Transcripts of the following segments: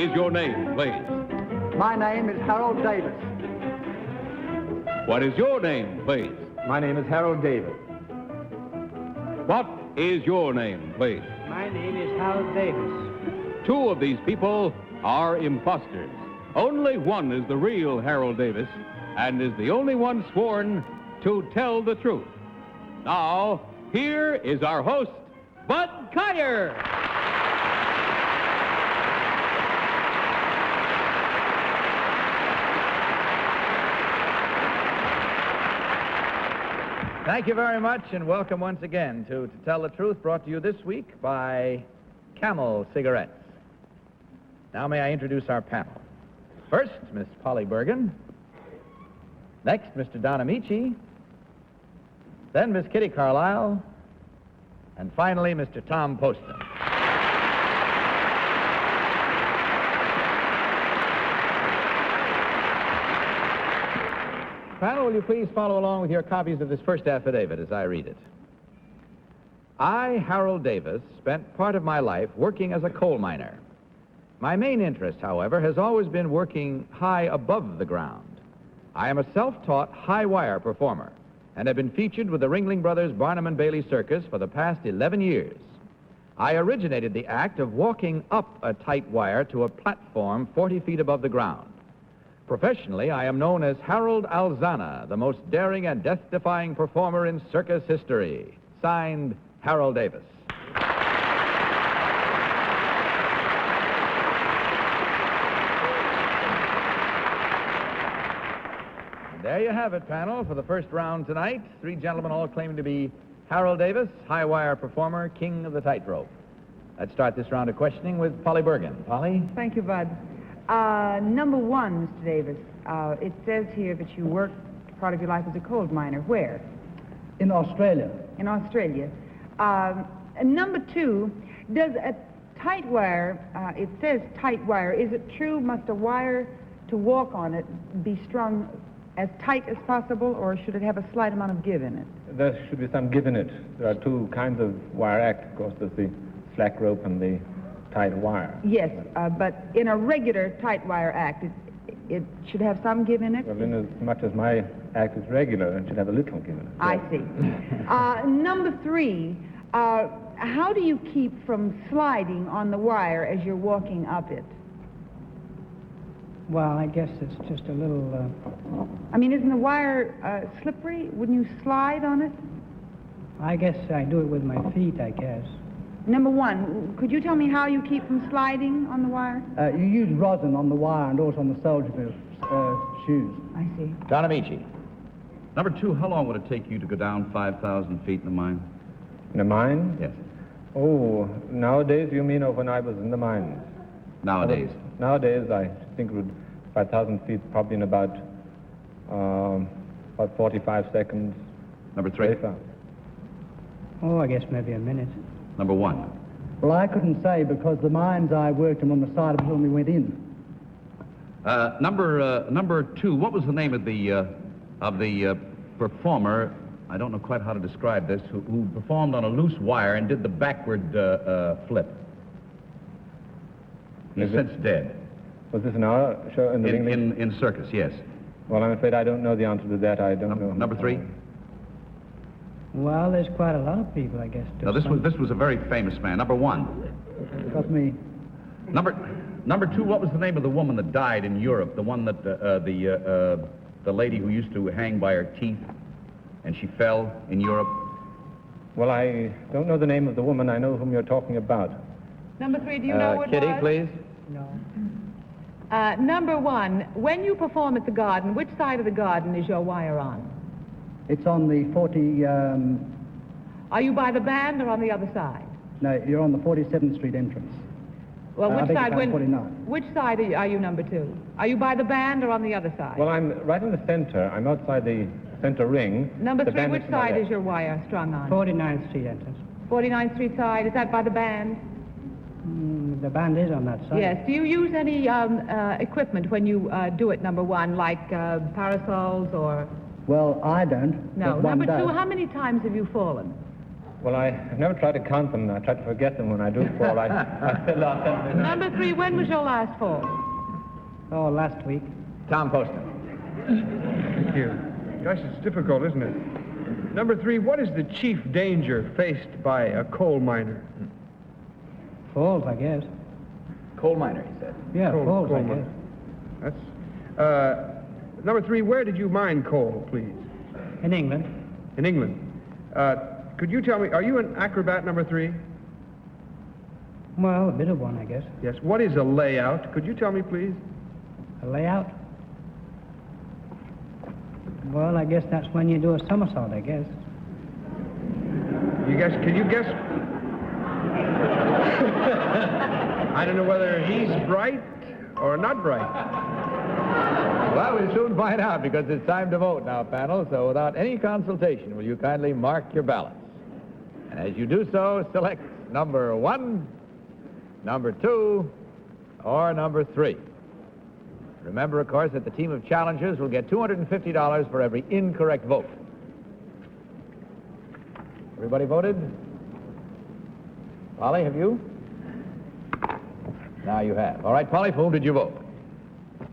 is your name, please? My name is Harold Davis. What is your name, please? My name is Harold Davis. What is your name, please? My name is Harold Davis. Two of these people are imposters. Only one is the real Harold Davis and is the only one sworn to tell the truth. Now, here is our host, Bud Kyer. Thank you very much, and welcome once again to Tell the Truth, brought to you this week by Camel Cigarettes. Now may I introduce our panel. First, Miss Polly Bergen. Next, Mr. Don Ameche. Then Miss Kitty Carlisle. And finally, Mr. Tom Poston. Panel, will you please follow along with your copies of this first affidavit as I read it? I, Harold Davis, spent part of my life working as a coal miner. My main interest, however, has always been working high above the ground. I am a self-taught high-wire performer and have been featured with the Ringling Brothers Barnum and Bailey Circus for the past 11 years. I originated the act of walking up a tight wire to a platform 40 feet above the ground. Professionally, I am known as Harold Alzana, the most daring and death-defying performer in circus history. Signed, Harold Davis. There you have it, panel, for the first round tonight. Three gentlemen all claiming to be Harold Davis, high-wire performer, king of the tightrope. Let's start this round of questioning with Polly Bergen. Polly? Thank you, Bud. Number one, Mr. Davis, it says here that you worked part of your life as a coal miner. Where? In Australia. In Australia. Number two, does a tight wire, it says tight wire, is it true, must a wire to walk on it be strung as tight as possible, or should it have a slight amount of give in it? There should be some give in it. There are two kinds of wire act, of course. There's the slack rope and the tight wire. Yes, but in a regular tight wire act, it should have some give in it? Well, in as much as my act is regular, it should have a little give in it. I see. Number three, how do you keep from sliding on the wire as you're walking up it? Well, I guess it's just a little... I mean, isn't the wire slippery? Wouldn't you slide on it? I guess I do it with my feet, I guess. Number one, could you tell me how you keep from sliding on the wire? You use rosin on the wire and also on the soles of your shoes. I see. Don Ameche. Number two, how long would it take you to go down 5,000 feet in the mine? In a mine? Yes. Oh, nowadays you mean, or when I was in the mines? Nowadays. Nowadays, I think it would 5,000 feet probably in about 45 seconds. Number three. Oh, I guess maybe a minute. Number one. Well, I couldn't say because the mines I worked in on the side of it when we went in. Number two, what was the name of the performer, I don't know quite how to describe this, who performed on a loose wire and did the backward flip? He's since dead. Was this in our show? In circus, yes. Well, I'm afraid I don't know the answer to that. I don't know. Number three? Well, there's quite a lot of people, I guess. No, this was a very famous man. Number one. Got me. Number two, what was the name of the woman that died in Europe? The one that, the lady who used to hang by her teeth, and she fell in Europe? Well, I don't know the name of the woman. I know whom you're talking about. Number three, do you know what Kitty, it was? please. No. Number one, when you perform at the garden, which side of the garden is your wire on? It's on the 40... Are you by the band or on the other side? No, you're on the 47th Street entrance. Well, I which beg your side? pardon, 49. Which side are you number two? Are you by the band or on the other side? Well, I'm right in the center. I'm outside the center ring. Number The three, band which to my side left. is your wire strung on? 49th Street entrance. 49th Street side, is that by the band? The band is on that side. Yes. Do you use any equipment when you do it, number one, like parasols or... Well, I don't. No. But one Number two, does. how many times have you fallen? Well, I've never tried to count them. I try to forget them when I do fall. I fill out them. Number 3, when was your last fall? Oh, last week. Tom Poston. Thank you. Gosh, it's difficult, isn't it? Number 3, what is the chief danger faced by a coal miner? Falls, I guess. Coal miner, he said. Yeah, falls, I miner. guess. That's, number 3, where did you mine coal, please? In England. In England. Could you tell me, are you an acrobat, number 3? Well, a bit of one, I guess. Yes. What is a layout? Could you tell me, please? A layout? Well, I guess that's when you do a somersault, I guess. You guess, can you guess? I don't know whether he's bright or not bright. Well, we'll soon find out because it's time to vote now, panel. So without any consultation, will you kindly mark your ballots? And as you do so, select number 1, number 2, or number 3. Remember, of course, that the team of challengers will get $250 for every incorrect vote. Everybody voted? Polly, have you? Now you have. All right, Polly, for whom did you vote?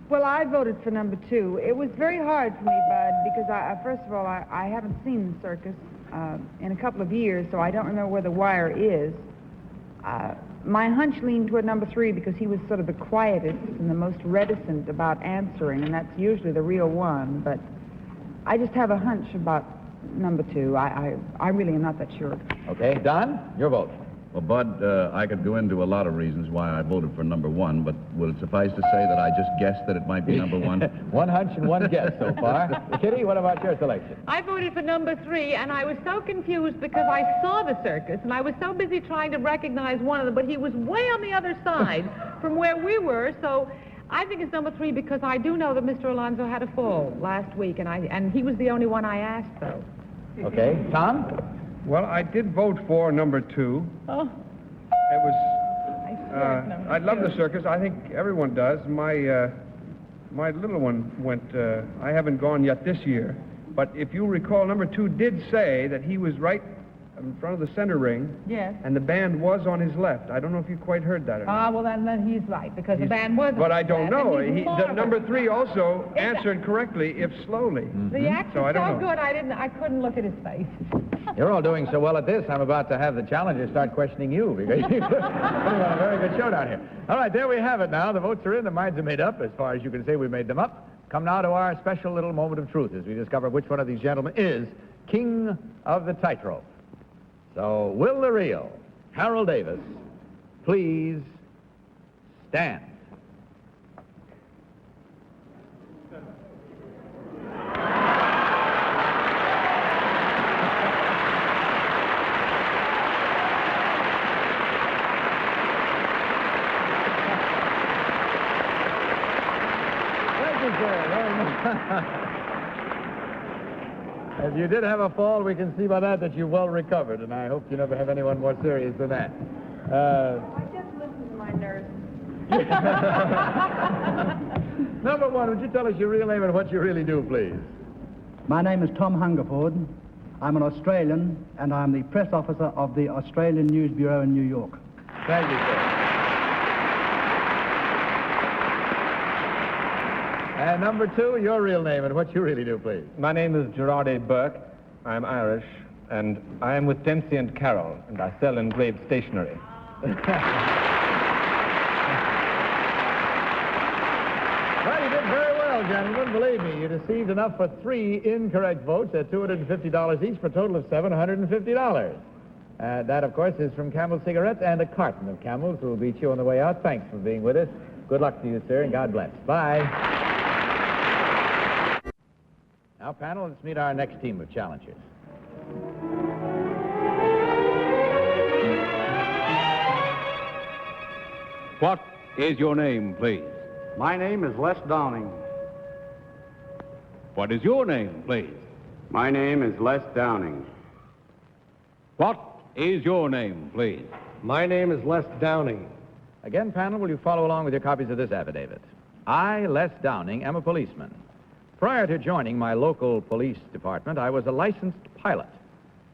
Well, I voted for number 2. It was very hard for me, Bud, because first of all, I haven't seen the circus in a couple of years, so I don't remember where the wire is. My hunch leaned toward number 3 because he was sort of the quietest and the most reticent about answering, and that's usually the real one. But I just have a hunch about number 2. I really am not that sure. Okay, Don, your vote. Well, Bud, I could go into a lot of reasons why I voted for number 1, but will it suffice to say that I just guessed that it might be number 1? One hunch and one guess so far. Kitty, what about your selection? I voted for number 3, and I was so confused because I saw the circus, and I was so busy trying to recognize one of them, but he was way on the other side from where we were, so I think it's number 3 because I do know that Mr. Alonso had a fall last week, and he was the only one I asked, though. Okay, Tom? Well, I did vote for number 2. Oh. It was. I love the circus. I think everyone does. My little one went. I haven't gone yet this year, but if you recall, number 2 did say that he was right in front of the center ring. Yes. And the band was on his left. I don't know if you quite heard that or not. Well, then he's right, because the band was. But I don't know. The number 3 also Is answered correctly, if slowly. The act So I is don't so know. good, I couldn't look at his face. You're all doing so well at this, I'm about to have the challengers start questioning you because you're putting on a very good show down here. All right, there we have it now. The votes are in, the minds are made up. As far as you can say, we made them up. Come now to our special little moment of truth as we discover which one of these gentlemen is king of the tightrope. So, will the real Harold Davis please stand? If you did have a fall, we can see by that you're well recovered, and I hope you never have anyone more serious than that. I just listened to my nurse. Number 1, would you tell us your real name and what you really do, please? My name is Tom Hungerford. I'm an Australian, and I'm the press officer of the Australian News Bureau in New York. Thank you, sir. And number 2, your real name and what you really do, please. My name is Gerard A. Burke. I'm Irish, and I am with Dempsey and Carroll, and I sell engraved stationery. Well, you did very well, gentlemen. Believe me, you received enough for 3 incorrect votes at $250 each for a total of $750. That, of course, is from Camel Cigarettes and a carton of Camels who will beat you on the way out. Thanks for being with us. Good luck to you, sir, and God bless. Bye. Now, panel, let's meet our next team of challengers. What is your name, please? My name is Les Downing. What is your name, please? My name is Les Downing. What is your name, please? My name is Les Downing. Again, panel, will you follow along with your copies of this affidavit? I, Les Downing, am a policeman. Prior to joining my local police department, I was a licensed pilot.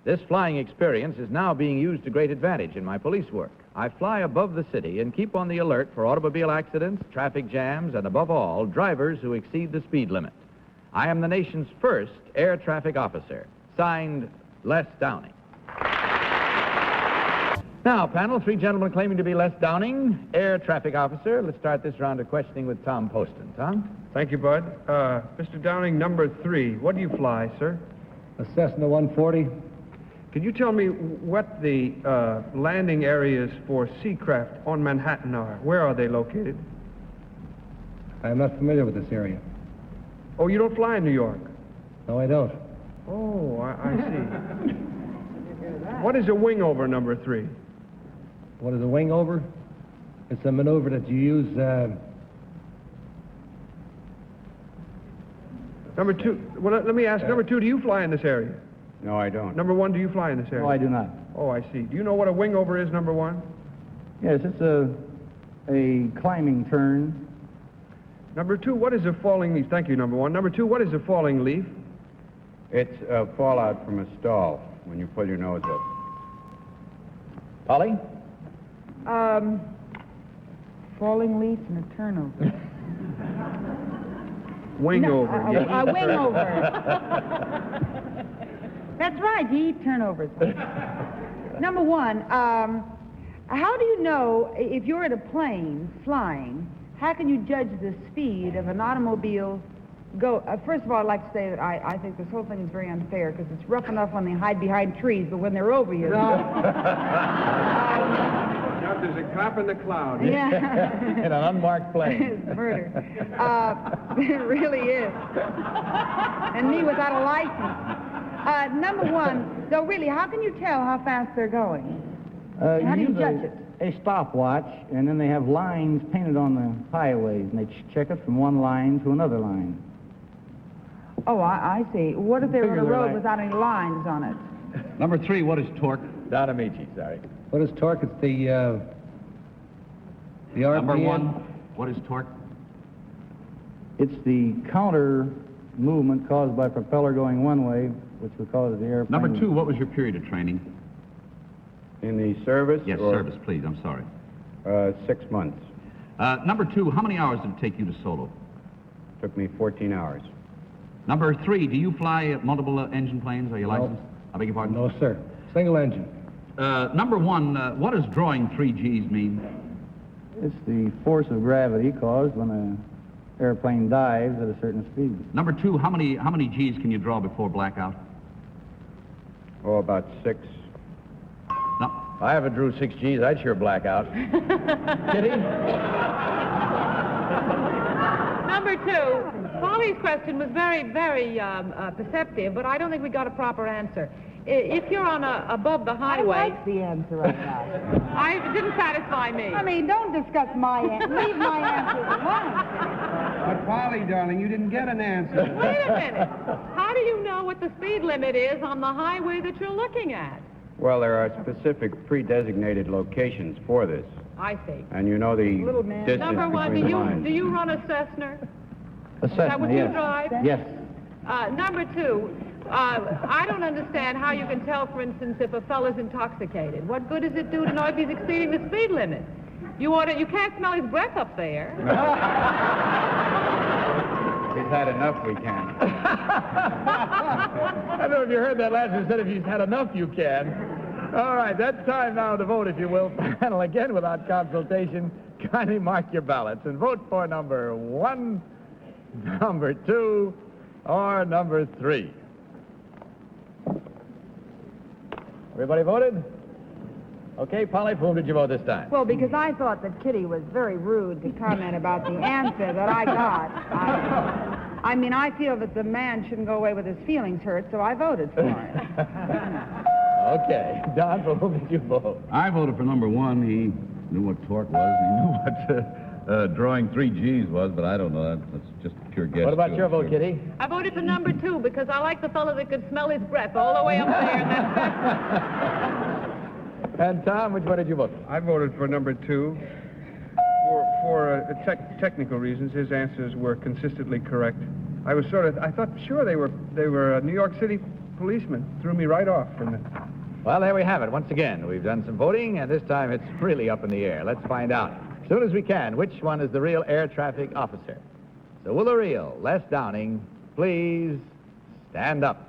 This flying experience is now being used to great advantage in my police work. I fly above the city and keep on the alert for automobile accidents, traffic jams, and above all, drivers who exceed the speed limit. I am the nation's first air traffic officer. Signed, Les Downing. Now, panel, 3 gentlemen claiming to be Les Downing, air traffic officer. Let's start this round of questioning with Tom Poston. Tom? Thank you, Bud. Mr. Downing, number 3. What do you fly, sir? A Cessna 140. Could you tell me what the landing areas for Seacraft on Manhattan are? Where are they located? I am not familiar with this area. Oh, you don't fly in New York? No, I don't. Oh, I see. What is a wing over, number 3? What is a wing over? It's a maneuver that you use, Number 2, well, let me ask, number 2, do you fly in this area? No, I don't. Number 1, do you fly in this area? No, I do not. Oh, I see. Do you know what a wing over is, number 1? Yes, it's a climbing turn. Number 2, what is a falling leaf? Thank you, number 1. Number 2, what is a falling leaf? It's a fallout from a stall when you pull your nose up. Polly? Falling leaf and a turnover. Wing No, over. a yes. wing over. That's right, you eat turnovers. Number 1, how do you know if you're at a plane flying, how can you judge the speed of an automobile first of all, I'd like to say that I think this whole thing is very unfair because it's rough enough when they hide behind trees, but when they're over you... There's a cop in the cloud. Yeah. In an unmarked plane. It's murder. It really is. And me without a license. Number 1, so really, how can you tell how fast they're going? How do you judge it? A stopwatch, and then they have lines painted on the highways, and they check it from one line to another line. Oh, I see. What if they're on a Figure they're road right. without any lines on it? Number 3, what is torque? Don Ameche, sorry. What is torque? It's the RPM. Number 1, what is torque? It's the counter movement caused by propeller going one way, which would cause the airplane... Number 2, what was your period of training? In the service? Yes, or, service, please, I'm sorry. 6 months. Number 2, how many hours did it take you to solo? Took me 14 hours. Number 3, do you fly multiple engine planes? Are you licensed? I beg your pardon? No, sir. Single engine. Number 1, what does drawing 3 Gs mean? It's the force of gravity caused when an airplane dives at a certain speed. Number 2, how many Gs can you draw before blackout? Oh, about 6. No. If I ever drew 6 Gs, I'd sure black out. Kitty? Number 2, Polly's question was very, very perceptive, but I don't think we got a proper answer. If you're on above the highway... I like the answer I got. It didn't satisfy me. I mean, don't discuss my answer. Leave my answer alone. But Polly, darling, you didn't get an answer. Wait a minute. How do you know what the speed limit is on the highway that you're looking at? Well, there are specific pre-designated locations for this. I see. And you know the Little man. distance Number 1, between the lines. do you run a Cessna? A Cessna, that what you yes. drive? Yes. Number 2, I don't understand how you can tell, for instance, if a fellow's intoxicated. What good does it do to know if he's exceeding the speed limit? You can't smell his breath up there. He's had enough, we can. I don't know if you heard that last one. Said if you've had enough, you can. All right, that's time now to vote, if you will. Panel, again, without consultation, kindly mark your ballots and vote for number 1, number 2, or number 3. Everybody voted? Okay, Polly, for whom did you vote this time? Well, because I thought that Kitty was very rude to comment about the answer that I got. I mean, I feel that the man shouldn't go away with his feelings hurt, so I voted for it. Okay. Don, for whom did you vote? I voted for number 1. He knew what torque was. He knew what drawing 3 Gs was, but I don't know. That's just pure guess. What about your vote, Kitty? I voted for number 2 because I like the fellow that could smell his breath all the way up there. And Tom, which one did you vote for? I voted for number 2. For technical reasons, his answers were consistently correct. I thought sure they were New York City policemen. Threw me right off from the Well, there we have it. Once again, we've done some voting, and this time it's really up in the air. Let's find out, as soon as we can, which one is the real air traffic officer. So will the real Les Downing please stand up?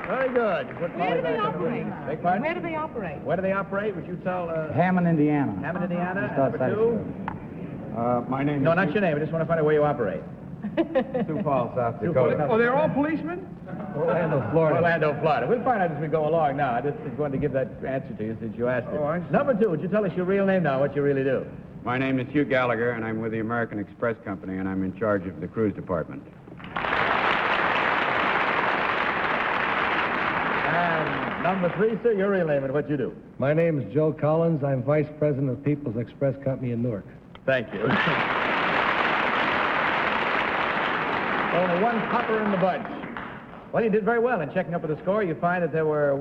Very good. Where do they operate? Beg pardon? Where do they operate? Where do they operate? Would you tell... Hammond, Indiana. Hammond, Indiana. Just Number outside of two. My name No, is not your name. I just want to find out where you operate. Sioux Falls, South Sioux Falls, Dakota. Oh, they're all policemen? Orlando, Florida. Orlando, Florida. We'll find out as we go along now. I just was going to give that answer to you since you asked it. Oh, I see. Number two, would you tell us your real name now, what you really do? My name is Hugh Gallagher, and I'm with the American Express Company, and I'm in charge of the cruise department. And number three, sir, your real name and what you do. My name is Joe Collins. I'm Vice President of People's Express Company in Newark. Thank you. Only one copper in the bunch. Well, you did very well in checking up with the score. You find that there were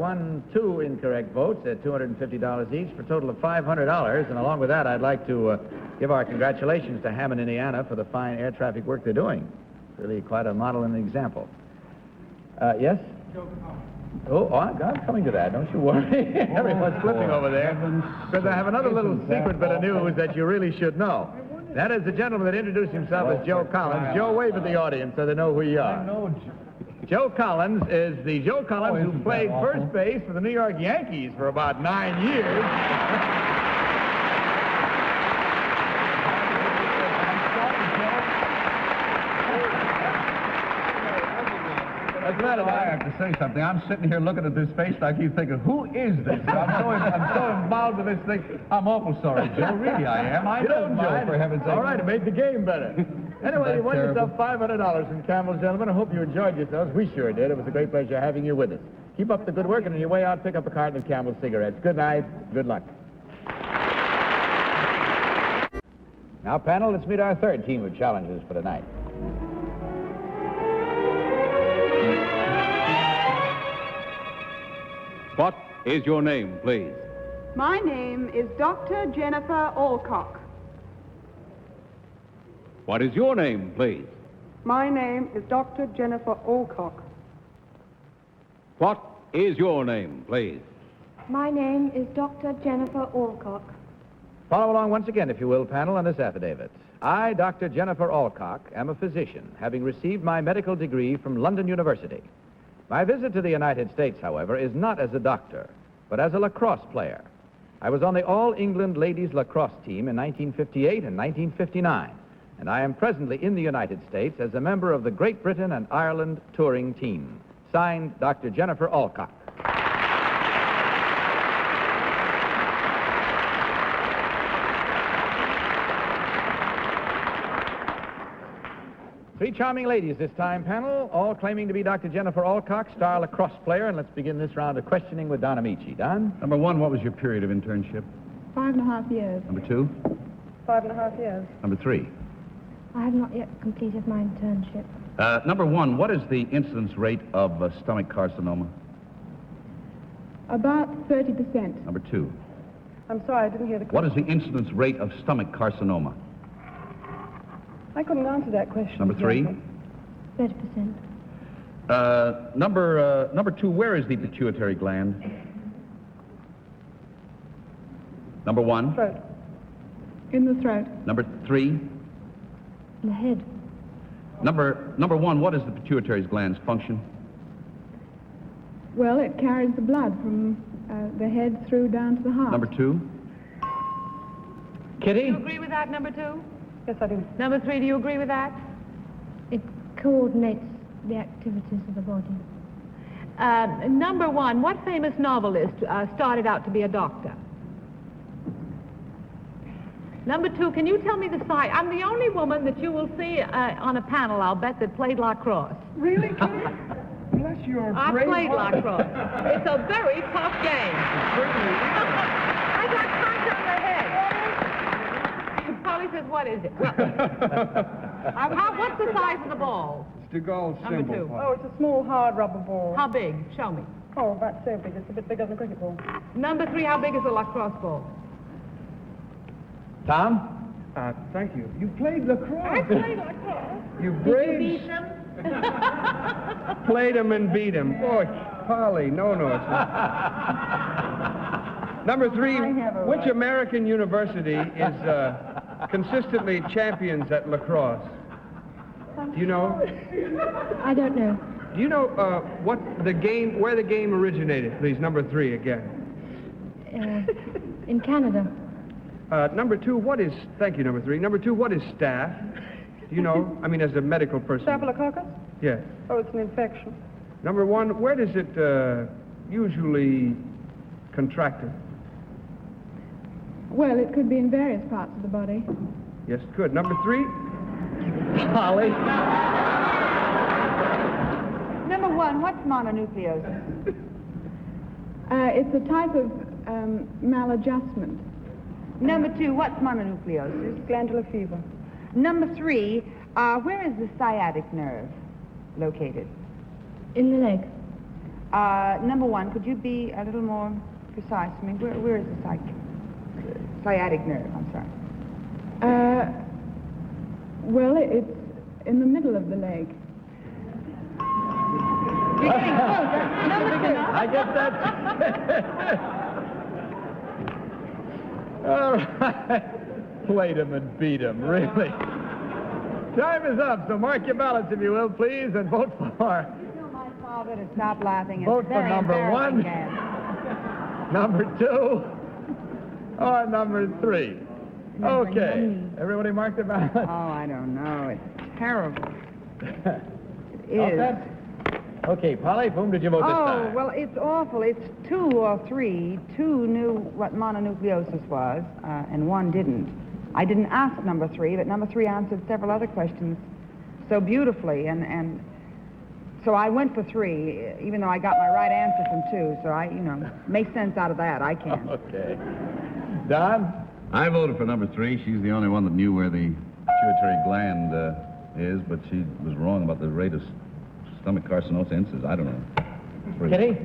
two incorrect votes at $250 each for a total of $500. And along with that, I'd like to give our congratulations to Hammond, Indiana for the fine air traffic work they're doing. Really quite a model and an example. Yes? I'm coming to that. Don't you worry. Everyone's flipping over there. Because I have another little secret bit of news that you really should know. That is the gentleman that introduced himself as Joe Collins. Joe, wave at the audience so they know who you are. Joe Collins is the Joe Collins who played first base for the New York Yankees for about 9 years. What's the matter, I have to say something. I'm sitting here looking at this face, and I keep thinking, who is this? I'm so involved with this thing. I'm awful sorry, Joe. Really, I am. I know Joe, for heaven's sake. All right, it made the game better. Anyway, you won yourself $500 from Campbell, gentlemen. I hope you enjoyed yourselves. We sure did. It was a great pleasure having you with us. Keep up the good work, and on your way out, pick up a carton of Campbell cigarettes. Good night. Good luck. Now, panel, let's meet our third team of challengers for tonight. What is your name, please? My name is Dr. Jennifer Alcock. What is your name, please? My name is Dr. Jennifer Alcock. What is your name, please? My name is Dr. Jennifer Alcock. Follow along once again, if you will, panel, on this affidavit. I, Dr. Jennifer Alcock, am a physician, having received my medical degree from London University. My visit to the United States, however, is not as a doctor, but as a lacrosse player. I was on the All-England Ladies Lacrosse team in 1958 and 1959, and I am presently in the United States as a member of the Great Britain and Ireland touring team. Signed, Dr. Jennifer Alcock. Three charming ladies this time, panel, all claiming to be Dr. Jennifer Alcock, star lacrosse player, and let's begin this round of questioning with Don Ameche. Don? Number one, what was your period of internship? 5.5 years. Number two? 5.5 years. Number three? I have not yet completed my internship. Number one, what is the incidence rate of stomach carcinoma? About 30%. Number two, I'm sorry, I didn't hear the what question. is the incidence rate of stomach carcinoma? I couldn't answer that question. Number three? 30%. Number two, where is the pituitary gland? Number one? Throat. In the throat. Number three? In the head. Number one, what is the pituitary gland's function? Well, it carries the blood from the head through down to the heart. Number two? Do you agree with that, number two? Yes, I do. Number three, do you agree with that? It coordinates the activities of the body. Number one, what famous novelist started out to be a doctor? Number two, can you tell me the size? I'm the only woman that you will see on a panel, I'll bet, that played lacrosse. Really, Kitty? Bless your I brave played heart. lacrosse. It's a very tough game. I got punched on the head. Polly says, what is it? What's the size of the ball? It's the gold Number symbol. two. Oh, it's a small, hard rubber ball. How big? Show me. Oh, about so big. It's a bit bigger than a cricket ball. Number 3, how big is a lacrosse ball? Tom? Thank you. You played lacrosse. I played lacrosse. You Did braves you beat them? played him and beat him. Boy, Polly, no, it's not. Number 3, which American university is consistently champions at lacrosse? Do you know? I don't know. Do you know where the game originated, please? Number 3 again. In Canada. Number 2, thank you, number 3. Number 2, what is staph? Do you know? I mean, as a medical person. Staphylococcus? Yes. Oh, it's an infection. Number 1, where does it usually contract? Well, it could be in various parts of the body. Yes, it could. Number 3? Holly? Number 1, what's mononucleosis? It's a type of maladjustment. Number 2, what's mononucleosis? Glandular fever. Number 3, where is the sciatic nerve located? In the leg. Number 1, could you be a little more precise for me? Where is the sciatic nerve? I'm sorry. Well, it's in the middle of the leg. You're getting closer. Number 2. I get that. All right. Played him and beat him, really. Time is up, so mark your ballots, if you will, please, and vote for. Tell my father to stop laughing. It's Vote for very number 1, embarrassing, number 2, or number 3. Okay. Everybody mark their ballots. Oh, I don't know. It's terrible. It All is. set? Okay, Polly, for whom did you vote this time? Oh, well, it's awful. It's 2 or 3. 2 knew what mononucleosis was, and 1 didn't. I didn't ask number 3, but number 3 answered several other questions so beautifully, and so I went for 3, even though I got my right answer from 2, so I, make sense out of that. I can. Okay. Don? I voted for number 3. She's the only one that knew where the pituitary gland is, but she was wrong about the rate of stomach carcinosis. I don't know. Kitty?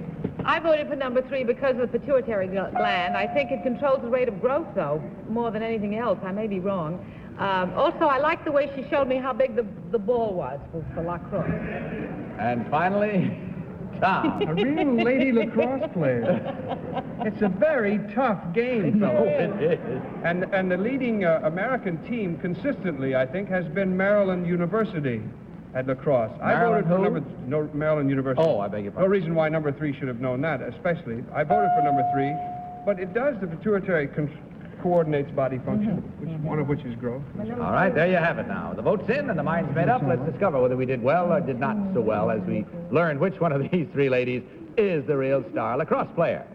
I voted for number 3 because of the pituitary gland. I think it controls the rate of growth, though, more than anything else. I may be wrong. Also, I like the way she showed me how big the ball was for lacrosse. And finally, Tom. A real lady lacrosse player. It's a very tough game, fellow. It is. And the leading American team consistently, I think, has been Maryland University at lacrosse. I voted for Maryland University. Oh, I beg your pardon. No reason why number 3 should have known that, especially. I voted for number 3, but it does. The pituitary coordinates body function, one of which is growth. All right, there you have it now. The vote's in and the mind's made up. Let's discover whether we did well or did not so well as we learned which one of these 3 ladies is the real star lacrosse player.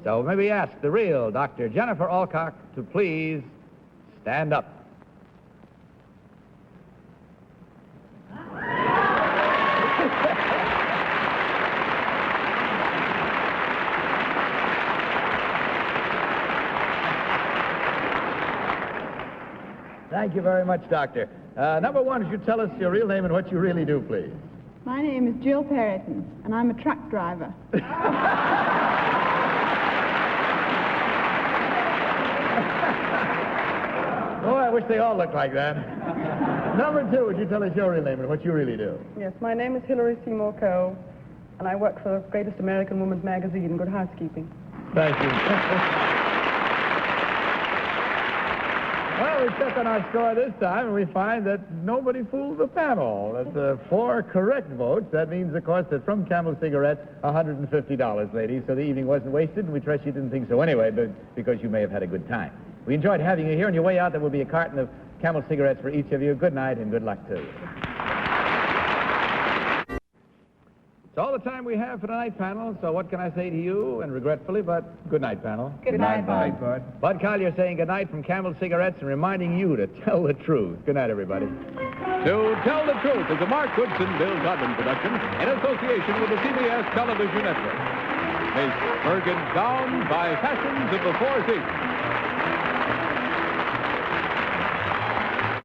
So may we ask the real Dr. Jennifer Alcock to please stand up. Thank you very much, Doctor. Number 1, would you tell us your real name and what you really do, please? My name is Jill Perriton, and I'm a truck driver. Oh, I wish they all looked like that. Number 2, would you tell us your real name and what you really do? Yes, my name is Hillary Seymour Coe, and I work for the Greatest American Woman's Magazine, Good Housekeeping. Thank you. Well, we check on our score this time, and we find that nobody fooled the panel. That's 4 correct votes. That means, of course, that from Camel Cigarettes, $150, ladies. So the evening wasn't wasted, and we trust you didn't think so anyway, but because you may have had a good time. We enjoyed having you here. On your way out, there will be a carton of Camel Cigarettes for each of you. Good night, and good luck to you. It's all the time we have for tonight's panel, so what can I say to you? And regretfully, but good night, panel. Good night, Bud. Bud Collier saying good night from Camel Cigarettes and reminding you to tell the truth. Good night, everybody. To Tell the Truth is a Mark Goodson, Bill Godwin production in association with the CBS Television Network. Based Bergen sound by Fashions of the Four Seasons.